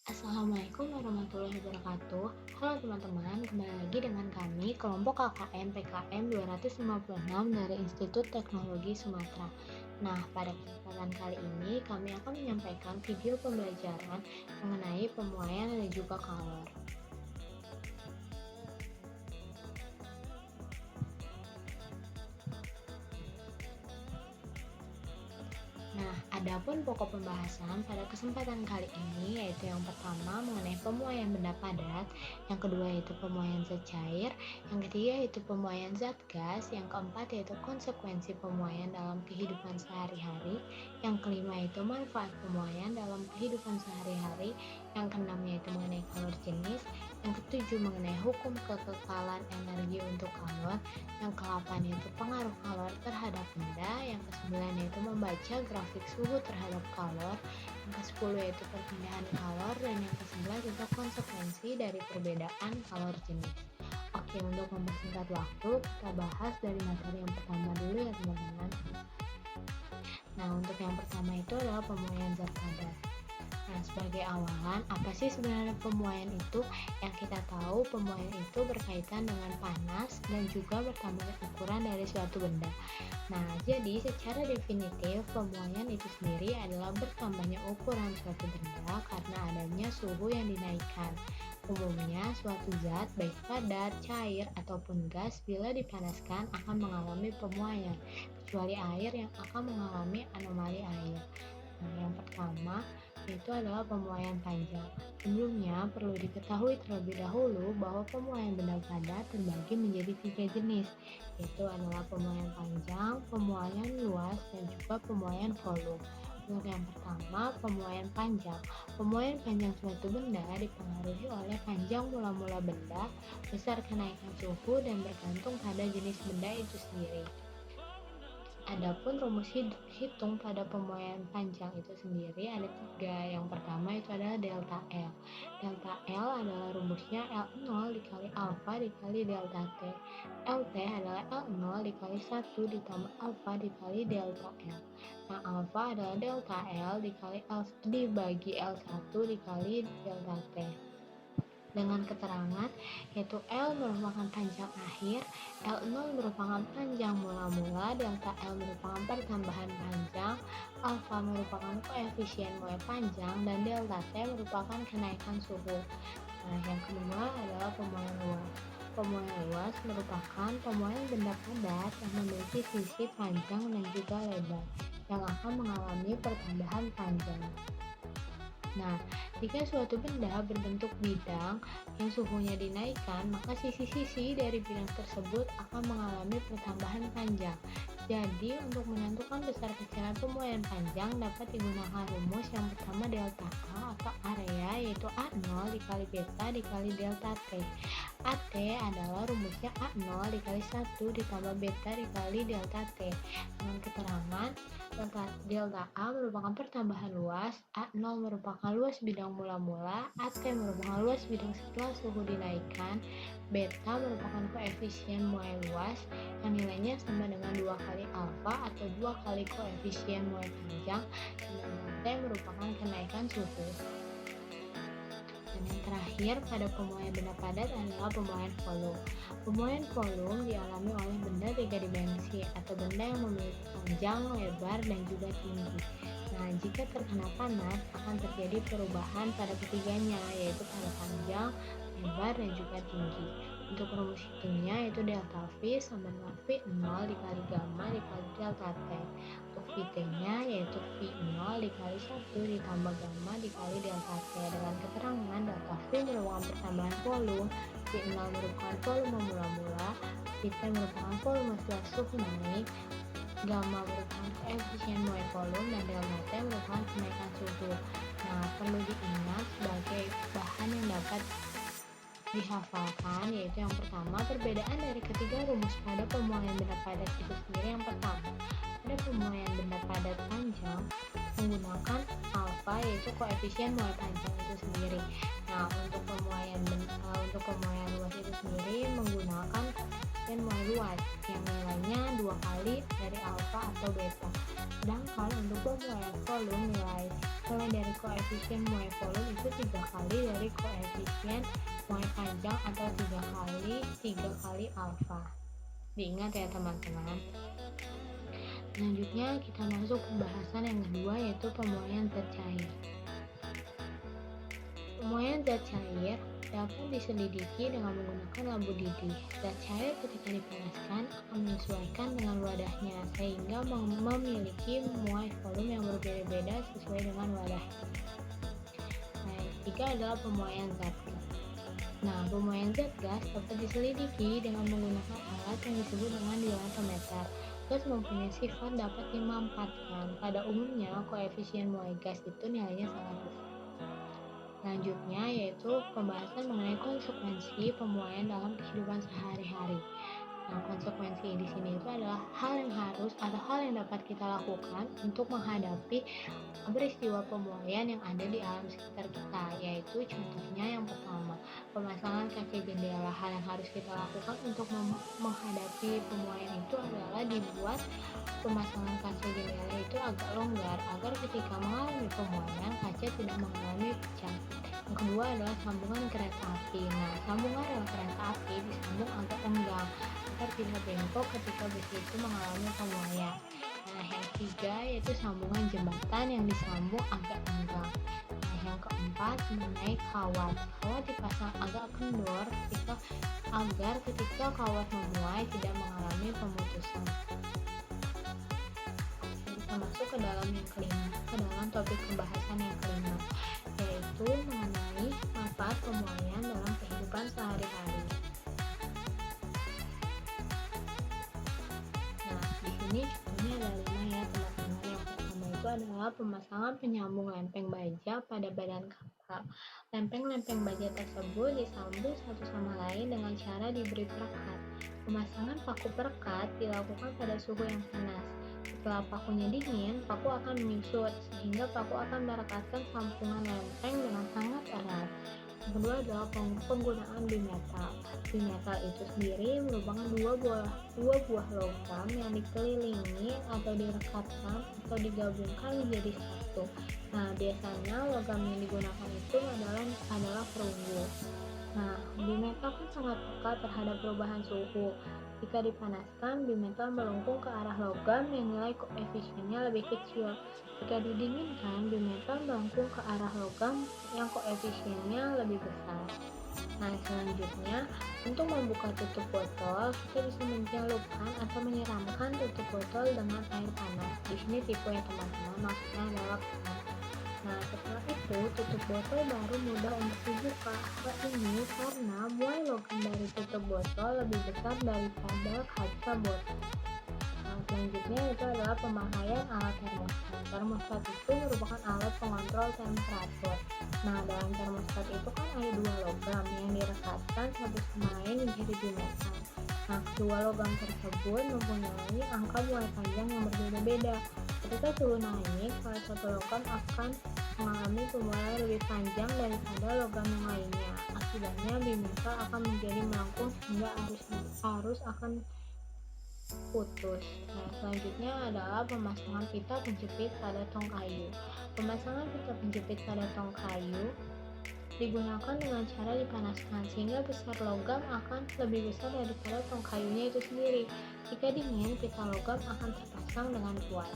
Assalamualaikum warahmatullahi wabarakatuh. Halo teman-teman, kembali lagi dengan kami kelompok KKM PKM 256 dari Institut Teknologi Sumatera. Nah, pada kesempatan kali ini kami akan menyampaikan video pembelajaran mengenai pemuaian dan juga kalor. Nah, adapun pokok pembahasan pada kesempatan kali ini yaitu yang pertama mengenai pemuaian benda padat, yang kedua yaitu pemuaian zat cair, yang ketiga yaitu pemuaian zat gas, yang keempat yaitu konsekuensi pemuaian dalam kehidupan sehari-hari, yang kelima yaitu manfaat pemuaian dalam kehidupan sehari-hari, yang keenam yaitu mengenai kalor jenis, yang ketujuh mengenai hukum kekekalan energi untuk kalor, yang ke-8 yaitu pengaruh kalor terhadap benda, yang ke-9 yaitu membaca grafik suhu terhadap kalor, yang ke-10 yaitu perpindahan kalor, dan yang ke-11 itu konsekuensi dari perbedaan kalor jenis. Oke, untuk mempersingkat waktu, kita bahas dari materi yang pertama dulu ya teman-teman. Nah, untuk yang pertama itu adalah pemuaian zat padat. Nah, sebagai awalan, apa sih sebenarnya pemuaian itu? Yang kita tahu, pemuaian itu berkaitan dengan panas dan juga bertambahnya ukuran dari suatu benda. Nah, jadi secara definitif, pemuaian itu sendiri adalah bertambahnya ukuran suatu benda karena adanya suhu yang dinaikkan. Umumnya, suatu zat baik padat, cair, ataupun gas bila dipanaskan akan mengalami pemuaian, kecuali air yang akan mengalami anomali air. Nah, yang pertama itu adalah pemuaian panjang. Sebelumnya, perlu diketahui terlebih dahulu bahwa pemuaian benda padat terbagi menjadi 3 jenis, yaitu adalah pemuaian panjang, pemuaian luas, dan juga pemuaian volume. Untuk yang pertama, pemuaian panjang. Pemuaian panjang suatu benda dipengaruhi oleh panjang mula-mula benda, besar kenaikan suhu, dan bergantung pada jenis benda itu sendiri. Adapun rumus hitung pada pemuaian panjang itu sendiri ada 3. Yang pertama itu adalah delta L. Delta L adalah rumusnya L0 dikali alfa dikali delta T. LT adalah L0 dikali 1 ditambah alfa dikali delta L. Nah, alfa adalah delta L dikali L dibagi L1 dikali delta T. Dengan keterangan yaitu L merupakan panjang akhir, L0 merupakan panjang mula-mula, delta L merupakan pertambahan panjang, alfa merupakan koefisien mulai panjang, dan delta T merupakan kenaikan suhu. Nah, yang kedua adalah pemuaian luas. Pemuaian luas merupakan pemuaian benda padat yang memiliki sisi panjang dan juga lebar, yang akan mengalami pertambahan panjang. Nah, jika suatu benda berbentuk bidang yang suhunya dinaikkan, maka sisi-sisi dari bidang tersebut akan mengalami pertambahan panjang. Jadi, untuk menentukan besar kecilan pemuaian panjang dapat digunakan rumus yang pertama delta A atau area, yaitu A0 dikali beta dikali delta T. AT adalah rumusnya A0 dikali 1 ditambah beta dikali delta T. Dengan keterangan delta A merupakan pertambahan luas, A0 merupakan luas bidang mula-mula, AT merupakan luas bidang setelah suhu dinaikkan, beta merupakan koefisien mulai luas yang nilainya sama dengan 2 kali alfa atau 2 kali koefisien mulai panjang, dan T merupakan kenaikan suhu. Dan yang terakhir pada pemuaian benda padat adalah pemuaian volume. Pemuaian volume dialami oleh benda 3 dimensi atau benda yang memiliki panjang, lebar, dan juga tinggi. Nah, jika terkena panas akan terjadi perubahan pada ketiganya, yaitu pada panjang, lebar, dan juga tinggi. Untuk rumus hitungnya yaitu delta V sama dengan V0 dikali gamma dikali delta T. Untuk VT-nya yaitu V0 dikali 1 ditambah gamma dikali delta T. Dengan keterangan delta V merupakan pertambahan volume, V0 merupakan volume mula-mula, VT merupakan volume setelah suhu naik, gamma merupakan koefisien mulai volume, dan delta T merupakan kenaikan suhu. Nah, perlu diingat sebagai bahan yang dapat dihafalkan yaitu yang pertama perbedaan dari ketiga rumus pada pemuaian benda padat itu sendiri. Yang pertama, pada pemuaian benda padat panjang menggunakan alfa yaitu koefisien mulai panjang itu sendiri. Nah, untuk pemuaian luas itu sendiri menggunakan koefisien muai luas yang nilainya 2 kali dari alfa atau beta. Sedangkan untuk pemuai volume nilai dari koefisien muai volume itu 3 kali dari koefisien muai panjang atau 3 kali alfa. Diingat ya teman-teman. Selanjutnya kita masuk pembahasan yang kedua, yaitu pemuaian zat cair. Pemuaian zat cair dapat diselidiki dengan menggunakan lampu didih. Zat cair ketika dipanaskan akan menyesuaikan dengan wadahnya sehingga memiliki muai volume yang berbeda-beda sesuai dengan wadahnya. Nah, yang ketiga adalah pemuaian zat gas. Nah, pemuaian zat gas dapat diselidiki dengan menggunakan alat yang disebut dengan dilatometer. Gas mempunyai sifat dapat dimanfaatkan. Pada umumnya, koefisien muai gas itu nilainya sangat besar. Selanjutnya yaitu pembahasan mengenai konsekuensi pemuaian dalam kehidupan sehari-hari. Nah, konsekuensi di sini itu adalah hal yang harus atau hal yang dapat kita lakukan untuk menghadapi peristiwa pemuaian yang ada di alam sekitar kita, yaitu contohnya yang pertama, pemasangan kaca jendela. Hal yang harus kita lakukan untuk menghadapi pemuaian itu adalah dibuat pemasangan kaca jendela itu agak longgar agar ketika mengalami pemuaian kaca tidak mengalami pecah. Yang kedua adalah sambungan kereta api. Nah, sambungan rel kereta api disambung agak renggang agar tidak bengkok ketika besi itu mengalami pemuaian. Nah, yang ketiga yaitu sambungan jembatan yang disambung agak renggang. Nah, yang keempat mengenai kawat. Kawat dipasang agak kendor agar ketika kawat memuai tidak mengalami pemutusan. Kita masuk ke dalam yang kelima, ke dalam topik pembahasan yang kelima, yaitu mengenai manfaat pemuaian dalam kehidupan sehari-hari. Nah, di sini contohnya ada 5 ya teman-teman. Yang pertama itu adalah pemasangan penyambung lempeng baja pada badan kapal. Lempeng-lempeng baja tersebut disambung satu sama lain dengan cara diberi perekat. Pemasangan paku perekat dilakukan pada suhu yang panas. Setelah pakunya dingin, paku akan menyusut sehingga paku akan merekatkan sambungan lempeng dengan sangat erat. Yang kedua adalah penggunaan bimetal. Bimetal itu sendiri merupakan dua buah logam yang dikelilingi atau direkatkan atau digabungkan menjadi satu. Nah, biasanya logam yang digunakan itu adalah perunggu. Nah, bimetal kan sangat peka terhadap perubahan suhu. Jika dipanaskan, bimetal melengkung ke arah logam yang nilai koefisiennya lebih kecil. Jika didinginkan, bimetal melengkung ke arah logam yang koefisiennya lebih besar. Nah, selanjutnya, untuk membuka tutup botol, kita bisa mencelupkan atau menyiramkan tutup botol dengan air panas. Di sini tipe ya teman-teman, maksudnya adalah panas. Nah, setelah itu tutup botol baru mudah untuk dibuka. Hal ini karena muai logam dari tutup botol lebih besar daripada kaca botol. Nah, selanjutnya itu adalah pemakaian alat termostat. Termostat itu merupakan alat pengontrol temperatur. Nah, dalam termostat itu kan ada dua logam yang direkatkan satu sama lain menjadi bimetal. Nah, kedua logam tersebut mempunyai angka muai panjang yang berbeda-beda. Ketika suhu naik, salah satu logam akan mengalami pemuaian lebih panjang daripada logam yang lainnya. Akibatnya bimetal akan menjadi melengkung sehingga arus akan putus. Nah, selanjutnya adalah pemasangan pita penjepit pada tong kayu. Pemasangan pita penjepit pada tong kayu digunakan dengan cara dipanaskan sehingga besar logam akan lebih besar daripada tong kayunya itu sendiri. Jika dingin, pita logam akan terpasang dengan kuat.